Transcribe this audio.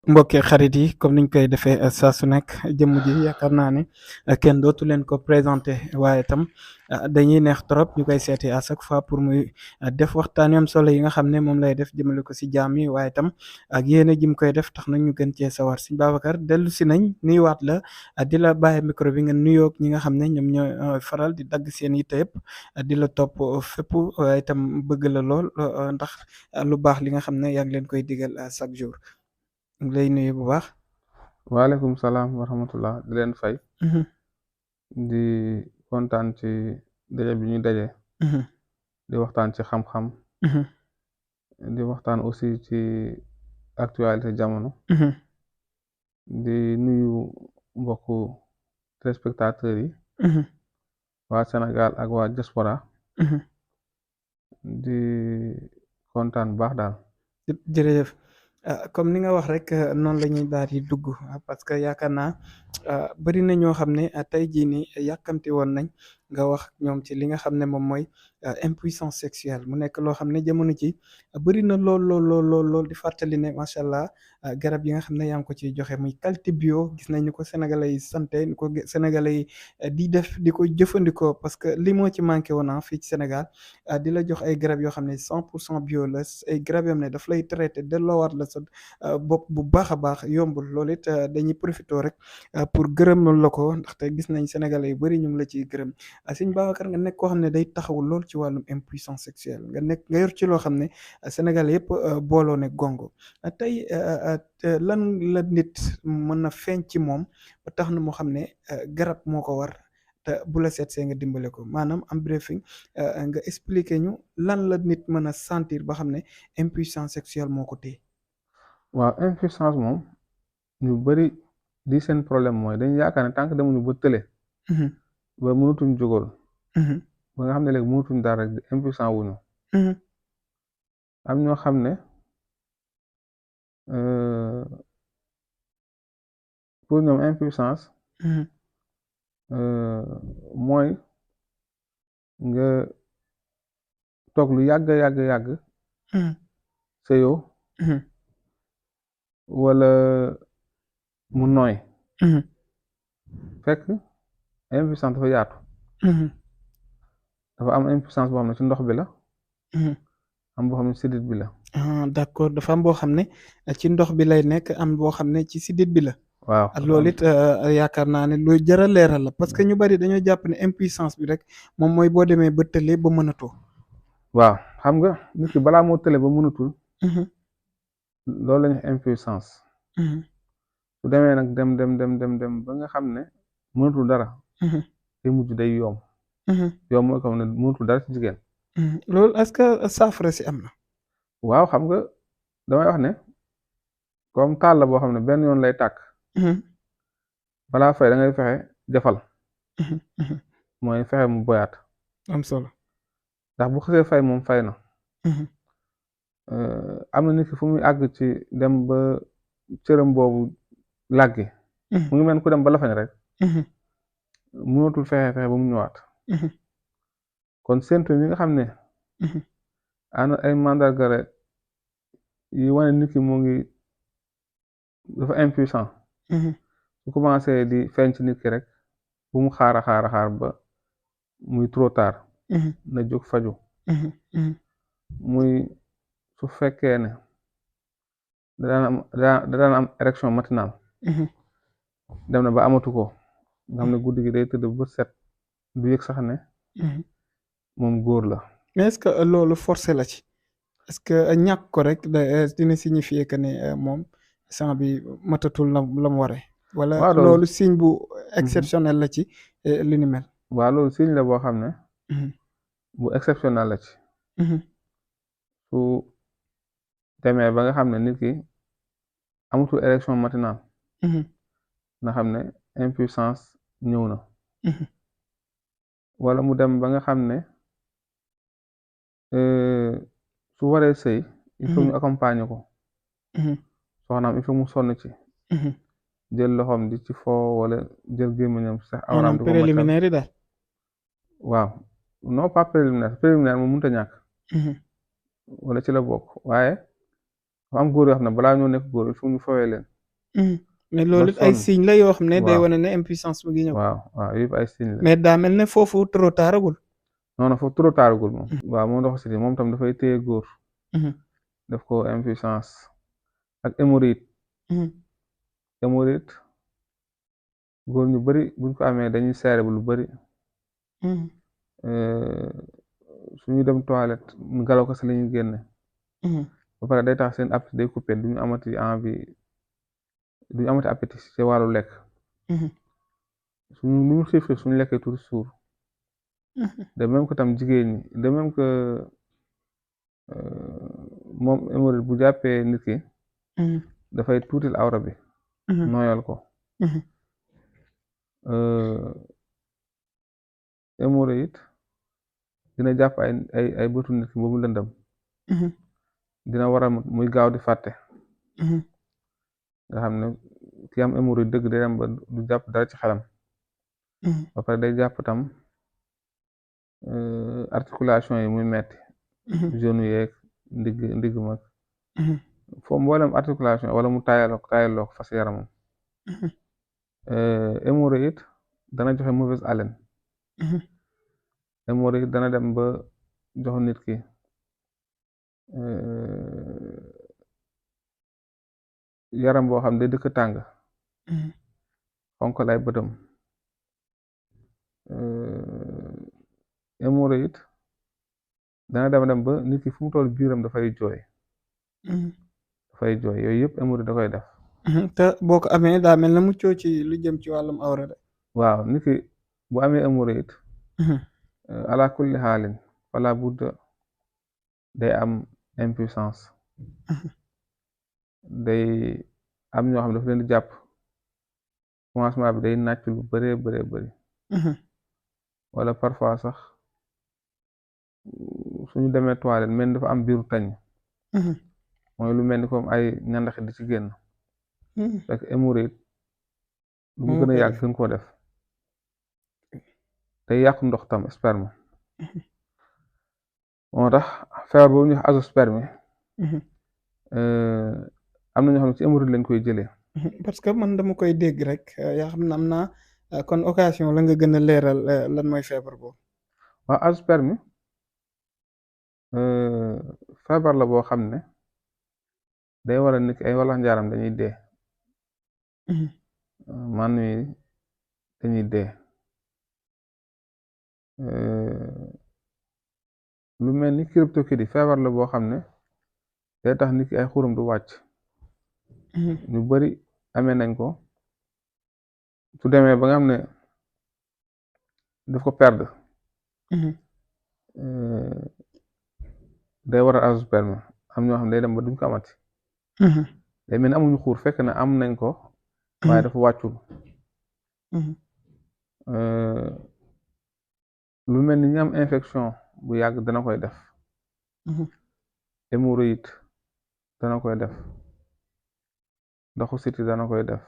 mbokki xarit yi comme niñ koy defee saa su nekk jëmm ji yaakaar naa ne kenn dootu leen ko présenté waaye tam dañuy neex trop ñu koy seeti à chaque fois pour muy def waxtaan yu am solo yi nga xam ne moom lay def jëmale ko si jaam yi waaye tam ak yéene jim koy def tax nag ñu gën cee sawar Sëñ Babacar dellu si nañ nuyuwaat la di la bàyyi micro bi nga nuyoog ñi nga xam ne ñoom ñooy faral di dagg seen yitte yëpp di la topp fépp waaye itam bëgg la lool ndax lu baax li nga xam ne yaa ngi leen koy digal chaque jour. ngi lay nuyu bu baax. waaleykum salaam wa rahmatullah di leen fay Mhm, di kontaan ci daje bi ñuy daje mhm, di waxtaan ci xam-xam mhm, di waxtaan aussi ci actualité jamono mhm, di nuyu mbokku téléspectateurs yi mhm, waa Sénégal ak waa diaspora mhm. di kontaan bu baax daal. Jërëjëf comme ni nga wax rek noonu la ñuy daal di dugg parce que yaakaar naa bëri na ñoo xam ne tey jii nii yàkkamti woon nañ nga wax ñoom ci li nga xam ne moom mooy impuissance sexuelle mu nekk loo xam ne jamono ci bëri na lool lool lool lool lool di fàttali ne macha allah garab yi nga xam ne yaa ngi ko ciy joxe muy qualité bio gis nañ ni ko sénégalais yi santé ni ko sénégalais yi di def di ko jëfandikoo parce que li moo ci manqué woon fii ci Sénégal di la jox ay garab yoo xam ne 100% bio la ay garab yoo xam ne daf lay traité delloowaat la sa bopp bu baax a baax yombul loolu it dañuy profité rek pour gërëmal la ko ndaxte gis nañ sénégalais yu bëri ñu ngi la ciy gërëm sëñ Babacar nga nekk koo xam ne day taxawul lool ci wàllum impuissance sexuelle nga yor ci loo xam ne sénégalais yëpp booloo ne gongo tey lan la nit mën na feeñ ci moom ba tax na moo xam ne garab moo ko war te bu la seet see nga dimbale ko maanaam am briefing nga expliquer ñu lan la nit mën a sentir ba xam ne impuissance sexuelle moo ko téye. waaw impuissance moom ñu bari di seen problème mooy dañu yaakaar ne tant que demuñu ba tële Mhm, ba mënatuñ jógal mhm, ba nga xam ne léegi mënatuñ dara rek impuissant wuñu mhm, am ñoo xam ne euh, pour ñoom impuissance mhm, mooy nga toog lu yàgg yàgg yàgg mhm, sëyoo mhm, wala mu nooy mhm, fekk impuissance dafa yaatu mhm, dafa am impuissance boo xam ne ci ndox bi la mhm. am boo xam ne ci sidit bi la D'accord dafa am boo xam ne ci ndox bi lay nekk am boo xam ne ci sidit bi la. waaw dafa loolu am it yaakaar naa ne lu jar a leeral la parce que ñu bari dañoo jàpp ne impuissance bi rek moom mooy boo demee ba tële ba mënatoo. waaw xam nga nit ki balaa moo tële ba mënatul Mhm, loolu lañu impuissance mhm, su demee nag dem ba nga xam ne mënatul dara mhm, day mujj day yoom mhm, yoom mooy ko xam ne mënatul dara ci jigéen mhm. Loolu est-ce que saafara si am na. waaw xam nga damay wax ne comme taal la boo xam ne benn yoon lay tàkk Mhm, balaa fay da ngay fexe jafal mhm, mhm. mooy fexe mu boyaat Am solo. ndax bu xasee fay moom fay na Mhm, am na nit ki fu muy àgg ci dem ba cëram boobu làggi mhm, mu ngi mel ku dem ba lafañ rek mhm, mënatul fexe fexe ba mu ñëwaat mhm, kon séntu ñi nga xam ne mhm, ana ay mandarga rek yi wane nit ki mu ngi dafa impuissant mhm, su commencé di feeñ ci nit ki rek bu mu xaar ba muy trop tard mhm, na jóg faju mhm, mhm, muy su fekkee ne da daan am érection matinale mhm, dem na ba amatu ko nga xam ne guddi gi day tëdd ba set du yëg sax ne mhm. moom góor la Mais est-ce que loolu forcé la ci est-ce que ñàkk ko rek dina signifier que ne moom sang bi matatul la mu waree. wala waaw loolu loolu signe bu mhm. exceptionnel la ci li ni mel. waaw loolu signe la boo xam ne Mhm, bu exceptionnel la ci mhm, su demee ba nga xam ne nit ki amatul érection matinale mhm, na xam ne impuissance ñëw na mhm, wala mu dem ba nga xam ne su waree sëy il faut ñu mhm, accompagner ko mhm, soxnaam il faut mu sonn ci mhm. jël loxoom di ci foo wala jël gémmiñam sax awraam maanaam di ko maccal préliminaire yi daal. waaw non pas préliminaire moom mënut a ñàkk Mhm, wala ci la bokk waaye dafa am góor yoo xam ne balaa ñoo nekk góor il faut ñu fowee leen mais ba loolu it ay sonn. signe la yoo xam ne day waaw wane ne impuissance mu ngi ñëw. waaw waaw yëpp ay signe la. mais daa mel ne foofu trop tardagul. non non foofu trop tardagul moom. waaw moom ndoxu siti moom tam dafay téye góor. def ko impuissance ak hémorroïde. hémorroïde góor ñu bari buñ ko amee dañuy seere bu lu bari. suñu dem toilette ngelaw ko si la ñuy génne. ba pare day tax seen appétit day coupé duñu amati envie duñu amati appétit ci wàllu lekk. suñu nu ñu xiif suñu lekkee tuuti suur. de même que tam jigéen ñi de même que moom hémorroïde bu jàppee nit ki. dafay tuutil awra bi. nooyal ko. hémorroïde dina jàpp ay bëtu nit ki ba mu lëndëm. dina waral muy gaaw di fàtte. nga xam ne ki am hémorroïde dëgg day dem ba du jàpp dara ci xelam. ba pare day jàpp tam articulation yi muy metti. genou yeeg ndigg mag. foo mboolem articulation wala mu taayaloo ko fas yaramam. hémorroïde dana joxe mauvaise haleine. hémorroïde dana dem ba jox nit ki yaram boo xam ne day dëkk tàng. xonk lay bëtam. hémorroïde dana dem ba nit ki fu mu toll biiram dafay jooy. yooyu yëpp hémorroïde da koy def. te boo ko amee daa mel na muccoo ci lu jëm ci wàllum awra de. waaw nit ki bu amee hémorroïde. ala kulli xaalin wala budda day am impuissance. day am ñoo xam ne dafa leen di jàpp commencement bi day nàcc lu bëree bëri. wala parfois sax suñu demee toilette mel ni dafa am biiru tañ. mooy lu mel ni comme ay ñandaxi di ci génn. fekk hémorroïde lu mu gën a yàgg gën koo def. day yàqu ndox tam sperme. moo tax feebar boobu ñuy wax azoospermie. am na ñoo xam ne ci hémorroïde lañ koy jëlee. parce que man dama koy dégg rek yaa xam ne am naa kon occasion la nga gën a leeral lan mooy feebar boobu. waaw azoospermie feebar la boo xam ne day waral nit ki ay walax njaaram dañuy dee. man yi dañuy dee. lu mel ni cryptorchidie feebar la boo xam ne day tax nit ki ay xurum du wàcc. ñu bari amee nañ ko su demee ba nga xam ne daf ko perdre. day waral azoospermie am ñoo xam ne day dem ba duñ ko amati. day mel ni amuñu xuur fekk na am nañ ko waaye dafa wàccul. lu mel ni ñu am infection bu yàgg dana koy def. hémorroïde dana koy def. ndoxu siti dana koy def.